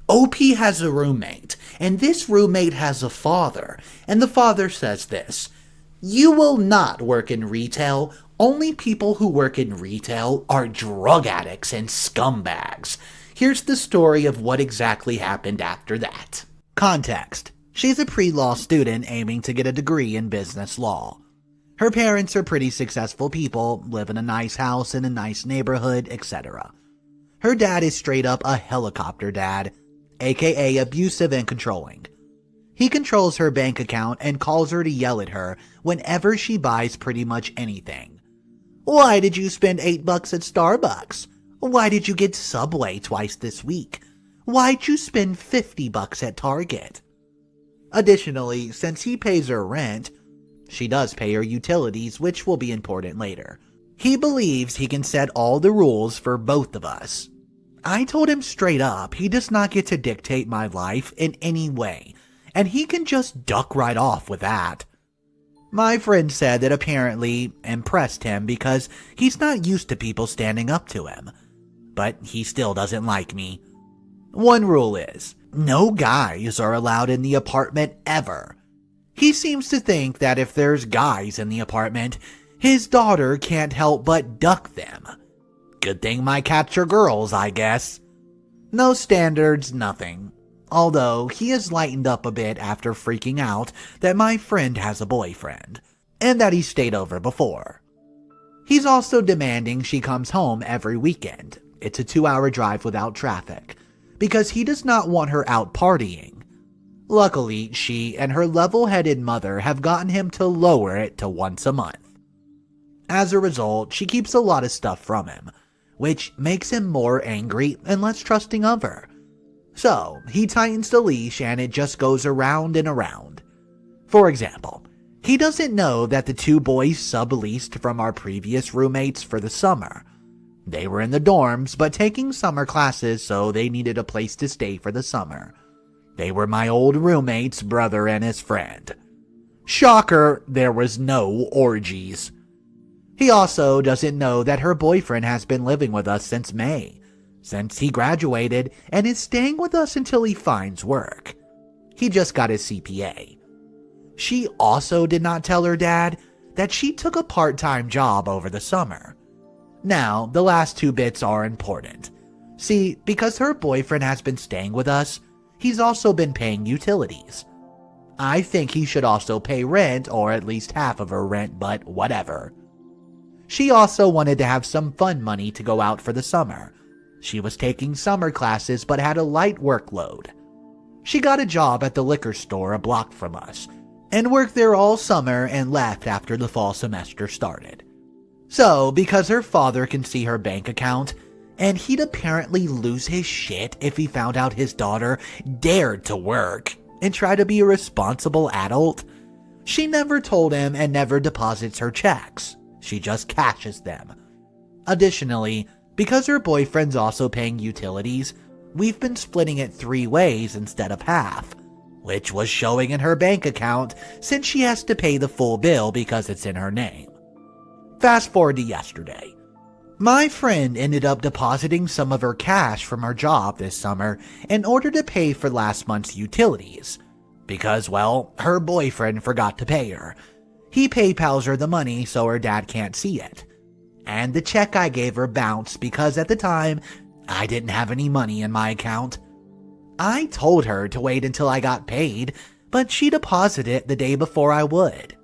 OP has a roommate, and this roommate has a father, and the father says this: "You will not work in retail. Only people who work in retail are drug addicts and scumbags." Here's the story of what exactly happened after that. Context: she's a pre-law student aiming to get a degree in business law. Her parents are pretty successful people, live in a nice house in a nice neighborhood, etc. Her dad is straight up a helicopter dad, aka abusive and controlling. He controls her bank account and calls her to yell at her whenever she buys pretty much anything. "Why did you spend $8 at Starbucks? Why did you get Subway twice this week? Why'd you spend $50 at Target?" Additionally, since he pays her rent, she does pay her utilities, which will be important later. He believes he can set all the rules for both of us. I told him straight up he does not get to dictate my life in any way, and he can just duck right off with that. My friend said that apparently impressed him because he's not used to people standing up to him, but he still doesn't like me. One rule is, no guys are allowed in the apartment ever. He seems to think that if there's guys in the apartment, his daughter can't help but duck them. Good thing my cats are girls, I guess. No standards, nothing. Although he has lightened up a bit after freaking out that my friend has a boyfriend, and that he stayed over before. He's also demanding she comes home every weekend. It's a 2-hour drive without traffic, because he does not want her out partying. Luckily, she and her level-headed mother have gotten him to lower it to once a month. As a result, she keeps a lot of stuff from him, which makes him more angry and less trusting of her. So, he tightens the leash and it just goes around and around. For example, he doesn't know that the 2 boys subleased from our previous roommates for the summer. They were in the dorms but taking summer classes, so they needed a place to stay for the summer. They were my old roommate's brother and his friend. Shocker, there was no orgies. He also doesn't know that her boyfriend has been living with us since May, since he graduated, and is staying with us until he finds work. He just got his CPA. She also did not tell her dad that she took a part-time job over the summer. Now, the last 2 bits are important. See, because her boyfriend has been staying with us, he's also been paying utilities. I think he should also pay rent, or at least half of her rent, but whatever. She also wanted to have some fun money to go out for the summer. She was taking summer classes but had a light workload. She got a job at the liquor store a block from us, and worked there all summer and left after the fall semester started. So, because her father can see her bank account, and he'd apparently lose his shit if he found out his daughter dared to work and try to be a responsible adult, she never told him and never deposits her checks. She just cashes them. Additionally, because her boyfriend's also paying utilities, we've been splitting it 3 ways instead of half, which was showing in her bank account since she has to pay the full bill because it's in her name. Fast forward to yesterday. My friend ended up depositing some of her cash from her job this summer in order to pay for last month's utilities, because, well, her boyfriend forgot to pay her. He PayPals her the money so her dad can't see it. And the check I gave her bounced because at the time, I didn't have any money in my account. I told her to wait until I got paid, but she deposited it the day before I would.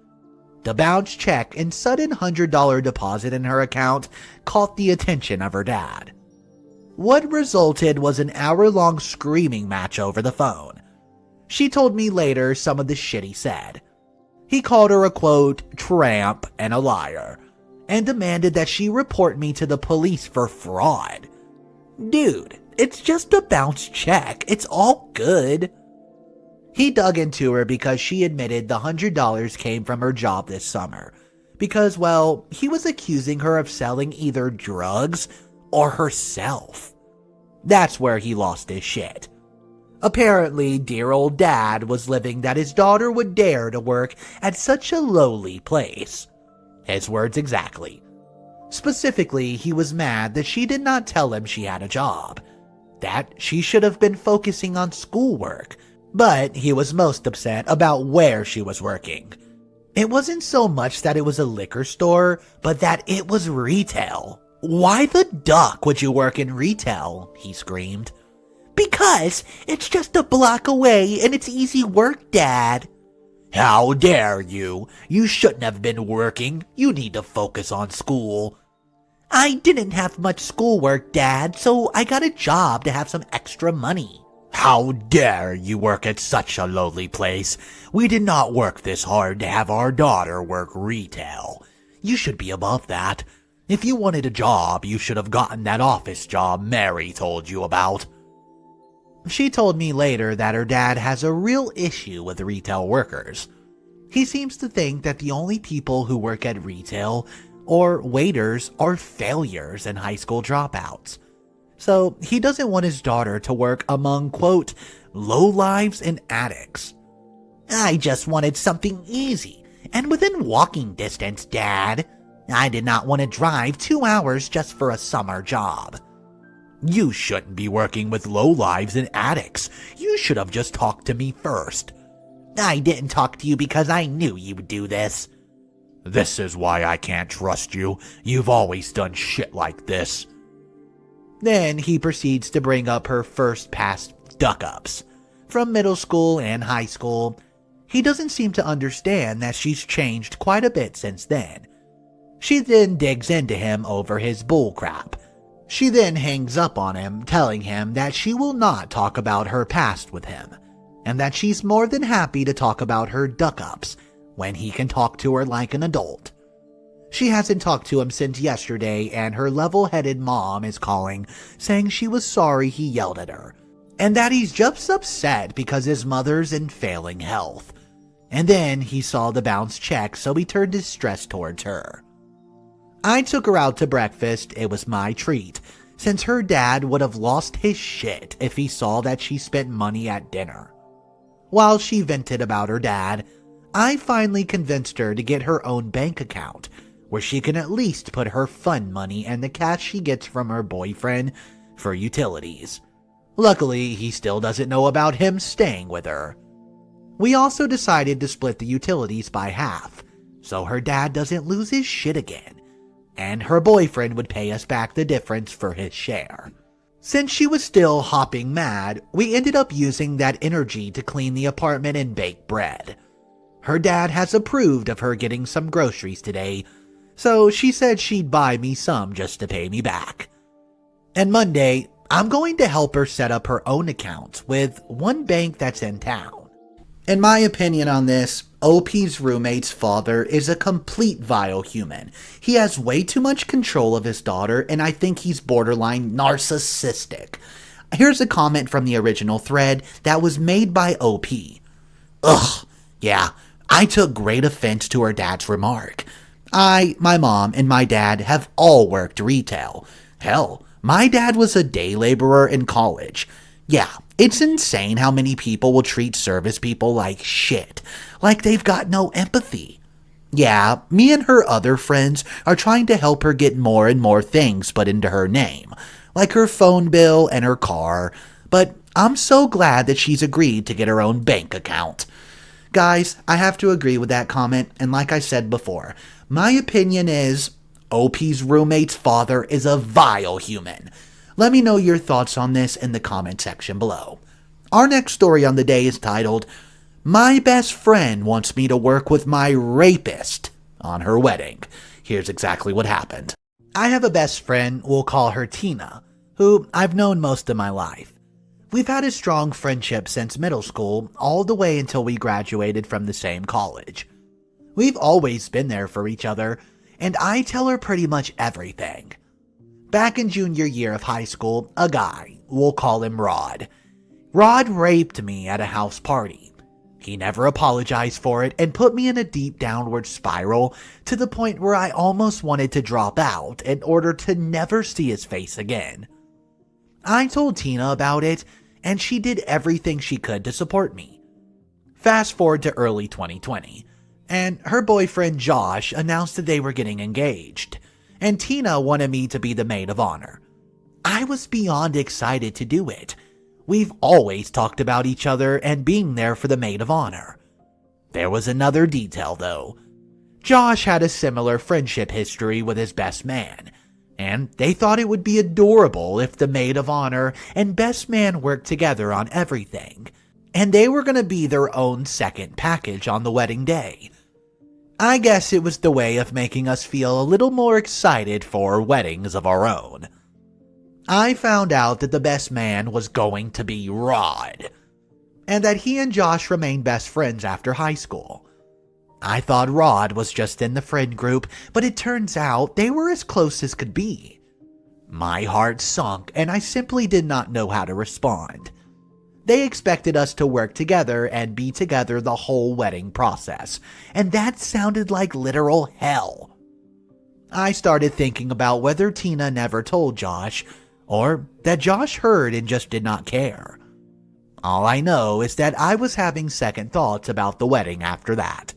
The bounced check and sudden $100 deposit in her account caught the attention of her dad. What resulted was an hour-long screaming match over the phone. She told me later some of the shit he said. He called her a, quote, tramp and a liar, and demanded that she report me to the police for fraud. Dude, it's just a bounced check. It's all good. He dug into her because she admitted the $100 came from her job this summer. Because, well, he was accusing her of selling either drugs or herself. That's where he lost his shit. Apparently, dear old dad was living that his daughter would dare to work at such a lowly place. His words exactly. Specifically, he was mad that she did not tell him she had a job. that she should have been focusing on schoolwork, but he was most upset about where she was working. It wasn't so much that it was a liquor store, but that it was retail. "Why the duck would you work in retail?" he screamed. "Because it's just a block away and it's easy work, Dad." "How dare you? You shouldn't have been working. You need to focus on school." "I didn't have much schoolwork, Dad, so I got a job to have some extra money." "How dare you work at such a lowly place? We did not work this hard to have our daughter work retail. You should be above that. If you wanted a job, you should have gotten that office job Mary told you about." She told me later that her dad has a real issue with retail workers. He seems to think that the only people who work at retail or waiters are failures and high school dropouts. So he doesn't want his daughter to work among, quote, lowlives and addicts. "I just wanted something easy and within walking distance, Dad. I did not want to drive 2 hours just for a summer job." "You shouldn't be working with lowlives and addicts. You should have just talked to me first." "I didn't talk to you because I knew you would do this." "This is why I can't trust you. You've always done shit like this." Then he proceeds to bring up her first past duck-ups from middle school and high school. He doesn't seem to understand that she's changed quite a bit since then. She then digs into him over his bullcrap. She then hangs up on him, telling him that she will not talk about her past with him, and that she's more than happy to talk about her duck-ups when he can talk to her like an adult. She hasn't talked to him since yesterday, and her level-headed mom is calling, saying she was sorry he yelled at her, and that he's just upset because his mother's in failing health. And then he saw the bounce check, so he turned his stress towards her. I took her out to breakfast. It was my treat, since her dad would have lost his shit if he saw that she spent money at dinner. While she vented about her dad, I finally convinced her to get her own bank account, where she can at least put her fun money and the cash she gets from her boyfriend for utilities. Luckily, he still doesn't know about him staying with her. We also decided to split the utilities by half, so her dad doesn't lose his shit again, and her boyfriend would pay us back the difference for his share. Since she was still hopping mad, we ended up using that energy to clean the apartment and bake bread. Her dad has approved of her getting some groceries today, so she said she'd buy me some just to pay me back. And Monday, I'm going to help her set up her own account with one bank that's in town. In my opinion on this, OP's roommate's father is a complete vile human. He has way too much control of his daughter, and I think he's borderline narcissistic. Here's a comment from the original thread that was made by OP. "Ugh, yeah, I took great offense to her dad's remark. My mom, and my dad have all worked retail. Hell, my dad was a day laborer in college. Yeah, it's insane how many people will treat service people like shit, like they've got no empathy. Yeah, me and her other friends are trying to help her get more and more things put into her name, like her phone bill and her car, but I'm so glad that she's agreed to get her own bank account." Guys, I have to agree with that comment, and like I said before, my opinion is OP's roommate's father is a vile human. Let me know your thoughts on this in the comment section below. Our next story on the day is titled, "My best friend wants me to work with my rapist on her wedding." Here's exactly what happened. I have a best friend, we'll call her Tina, who I've known most of my life. We've had a strong friendship since middle school, all the way until we graduated from the same college. We've always been there for each other, and I tell her pretty much everything. Back in junior year of high school, a guy, we'll call him Rod. Rod raped me at a house party. He never apologized for it and put me in a deep downward spiral to the point where I almost wanted to drop out in order to never see his face again. I told Tina about it, and she did everything she could to support me. Fast forward to early 2020, and her boyfriend Josh announced that they were getting engaged, and Tina wanted me to be the maid of honor. I was beyond excited to do it. We've always talked about each other and being there for the maid of honor. There was another detail, though. Josh had a similar friendship history with his best man, and they thought it would be adorable if the maid of honor and best man worked together on everything, and they were going to be their own second package on the wedding day. I guess it was the way of making us feel a little more excited for weddings of our own. I found out that the best man was going to be Rod, and that he and Josh remained best friends after high school. I thought Rod was just in the friend group, but it turns out they were as close as could be. My heart sunk, and I simply did not know how to respond. They expected us to work together and be together the whole wedding process, and that sounded like literal hell. I started thinking about whether Tina never told Josh, or that Josh heard and just did not care. All I know is that I was having second thoughts about the wedding after that.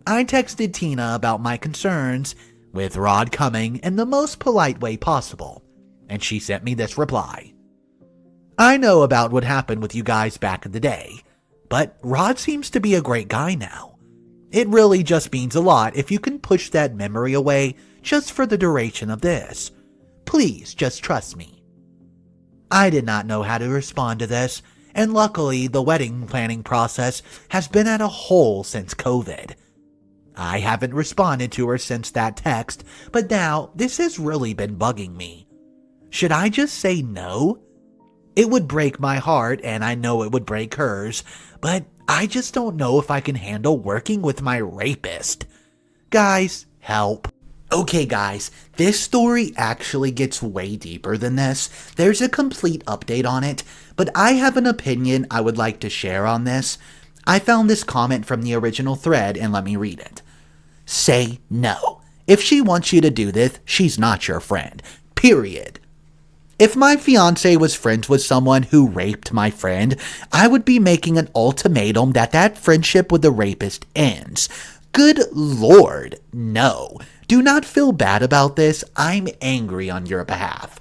I texted Tina about my concerns, with Rod coming in the most polite way possible, and she sent me this reply. I know about what happened with you guys back in the day, but Rod seems to be a great guy now. It really just means a lot if you can push that memory away just for the duration of this. Please just trust me. I did not know how to respond to this, and luckily the wedding planning process has been at a halt since COVID. I haven't responded to her since that text, but now this has really been bugging me. Should I just say no? It would break my heart, and I know it would break hers, but I just don't know if I can handle working with my rapist. Guys, help. Okay guys, this story actually gets way deeper than this. There's a complete update on it, but I have an opinion I would like to share on this. I found this comment from the original thread, and let me read it. Say no. If she wants you to do this, she's not your friend. Period. If my fiance was friends with someone who raped my friend, I would be making an ultimatum that friendship with the rapist ends. Good Lord, no. Do not feel bad about this. I'm angry on your behalf.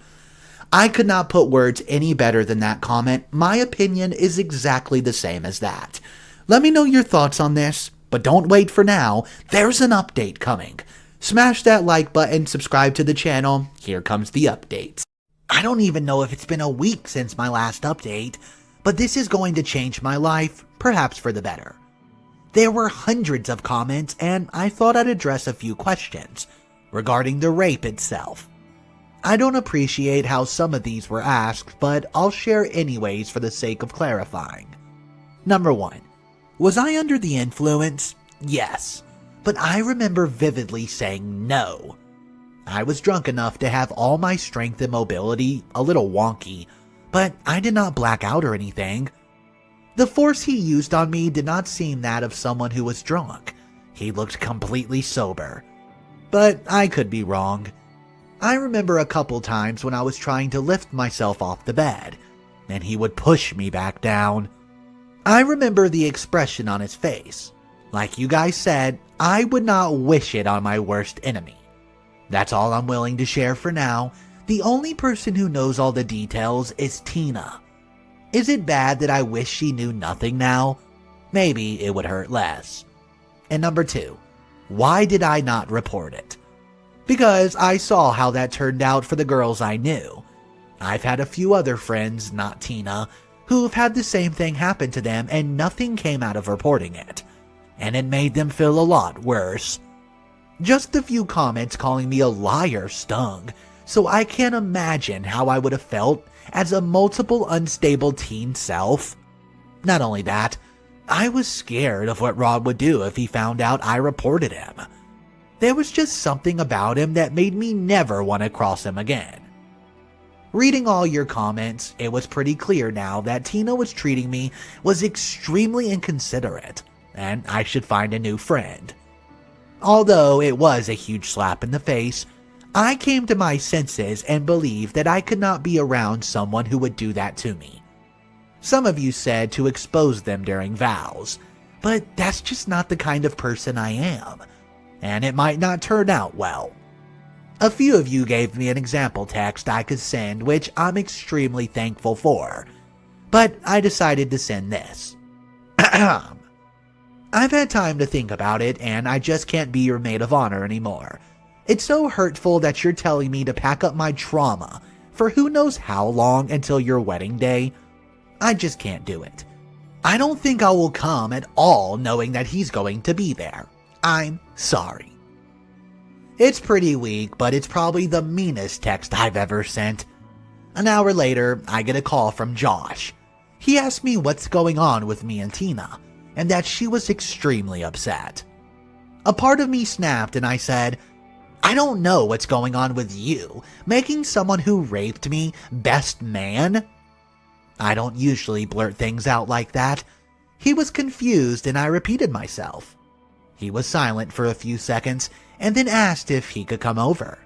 I could not put words any better than that comment. My opinion is exactly the same as that. Let me know your thoughts on this. But don't wait for now, there's an update coming. Smash that like button, subscribe to the channel, here comes the update. I don't even know if it's been a week since my last update, but this is going to change my life, perhaps for the better. There were hundreds of comments, and I thought I'd address a few questions regarding the rape itself. I don't appreciate how some of these were asked, but I'll share anyways for the sake of clarifying. Number 1. Was I under the influence? Yes, but I remember vividly saying no. I was drunk enough to have all my strength and mobility a little wonky, but I did not black out or anything. The force he used on me did not seem that of someone who was drunk. He looked completely sober. But I could be wrong. I remember a couple times when I was trying to lift myself off the bed, and he would push me back down. I remember the expression on his face. Like you guys said, I would not wish it on my worst enemy. That's all I'm willing to share for now. The only person who knows all the details is Tina. Is it bad that I wish she knew nothing now? Maybe it would hurt less. And number 2, why did I not report it? Because I saw how that turned out for the girls I knew. I've had a few other friends, not Tina, who've had the same thing happen to them and nothing came out of reporting it. And it made them feel a lot worse. Just the few comments calling me a liar stung, so I can't imagine how I would have felt as a multiple unstable teen self. Not only that, I was scared of what Rod would do if he found out I reported him. There was just something about him that made me never want to cross him again. Reading all your comments, it was pretty clear now that Tina was treating me was extremely inconsiderate, and I should find a new friend. Although it was a huge slap in the face, I came to my senses and believed that I could not be around someone who would do that to me. Some of you said to expose them during vows, but that's just not the kind of person I am, and it might not turn out well. A few of you gave me an example text I could send, which I'm extremely thankful for. But I decided to send this. I've had time to think about it, and I just can't be your maid of honor anymore. It's so hurtful that you're telling me to pack up my trauma for who knows how long until your wedding day. I just can't do it. I don't think I will come at all knowing that he's going to be there. I'm sorry. It's pretty weak, but it's probably the meanest text I've ever sent. An hour later, I get a call from Josh. He asked me what's going on with me and Tina, and that she was extremely upset. A part of me snapped and I said, I don't know what's going on with you, making someone who raped me best man? I don't usually blurt things out like that. He was confused and I repeated myself. He was silent for a few seconds and then asked if he could come over.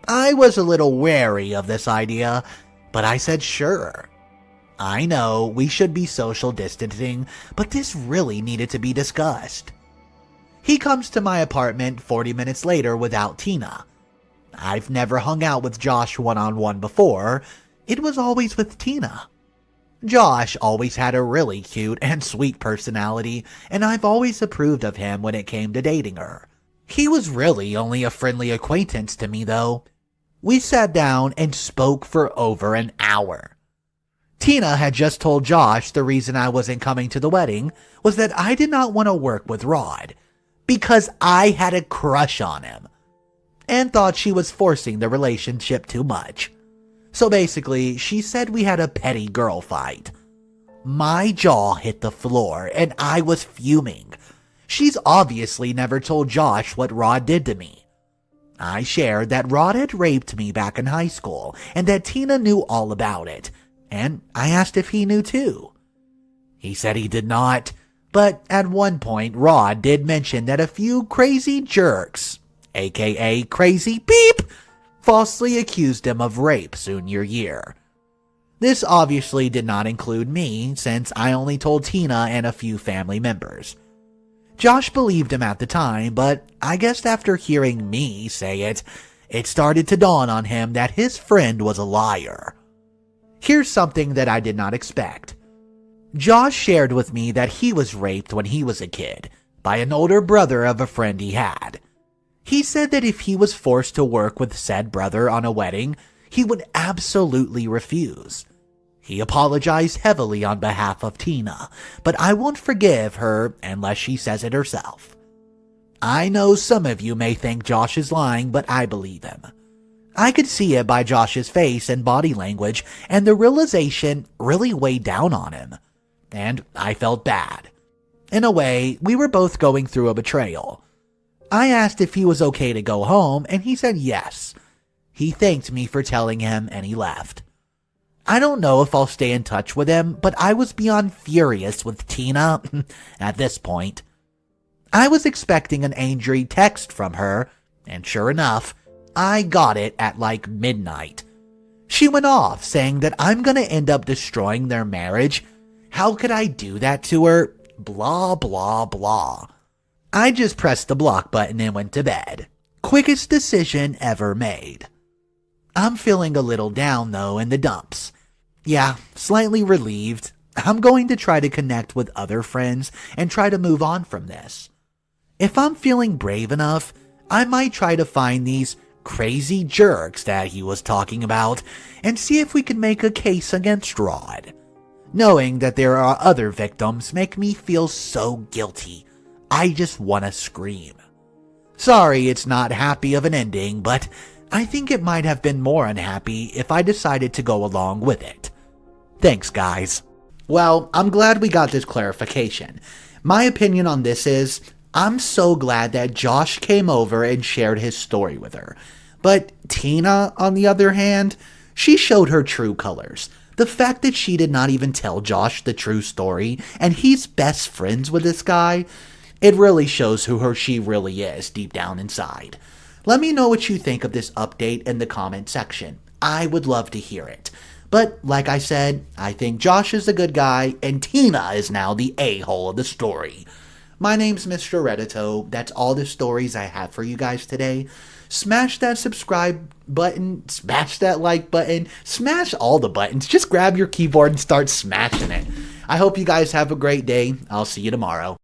I was a little wary of this idea, but I said sure. I know we should be social distancing, but this really needed to be discussed. He comes to my apartment 40 minutes later without Tina. I've never hung out with Josh one-on-one before. It was always with Tina. Josh always had a really cute and sweet personality, and I've always approved of him when it came to dating her. He was really only a friendly acquaintance to me, though. We sat down and spoke for over an hour. Tina had just told Josh the reason I wasn't coming to the wedding was that I did not want to work with Rod, because I had a crush on him, and thought she was forcing the relationship too much. So basically, she said we had a petty girl fight. My jaw hit the floor, and I was fuming. She's obviously never told Josh what Rod did to me. I shared that Rod had raped me back in high school, and that Tina knew all about it, and I asked if he knew too. He said he did not, but at one point Rod did mention that a few crazy jerks, aka crazy beep, falsely accused him of rape senior year. This obviously did not include me, since I only told Tina and a few family members. Josh believed him at the time, but I guess after hearing me say it, it started to dawn on him that his friend was a liar. Here's something that I did not expect. Josh shared with me that he was raped when he was a kid by an older brother of a friend he had. He said that if he was forced to work with said brother on a wedding, he would absolutely refuse. He apologized heavily on behalf of Tina, but I won't forgive her unless she says it herself. I know some of you may think Josh is lying, but I believe him. I could see it by Josh's face and body language, and the realization really weighed down on him. And I felt bad. In a way, we were both going through a betrayal. I asked if he was okay to go home, and he said yes. He thanked me for telling him, and he left. I don't know if I'll stay in touch with him, but I was beyond furious with Tina at this point. I was expecting an angry text from her, and sure enough, I got it at like midnight. She went off saying that I'm gonna end up destroying their marriage. How could I do that to her? Blah, blah, blah. I just pressed the block button and went to bed. Quickest decision ever made. I'm feeling a little down though, in the dumps. Yeah, slightly relieved. I'm going to try to connect with other friends and try to move on from this. If I'm feeling brave enough, I might try to find these crazy jerks that he was talking about and see if we can make a case against Rod. Knowing that there are other victims make me feel so guilty. I just want to scream. Sorry it's not happy of an ending, but I think it might have been more unhappy if I decided to go along with it. Thanks, guys. Well, I'm glad we got this clarification. My opinion on this is, I'm so glad that Josh came over and shared his story with her. But Tina, on the other hand, she showed her true colors. The fact that she did not even tell Josh the true story, and he's best friends with this guy, it really shows who she really is deep down inside. Let me know what you think of this update in the comment section. I would love to hear it. But like I said, I think Josh is the good guy, and Tina is now the a-hole of the story. My name's Mr. Reddito. That's all the stories I have for you guys today. Smash that subscribe button, smash that like button, smash all the buttons. Just grab your keyboard and start smashing it. I hope you guys have a great day. I'll see you tomorrow.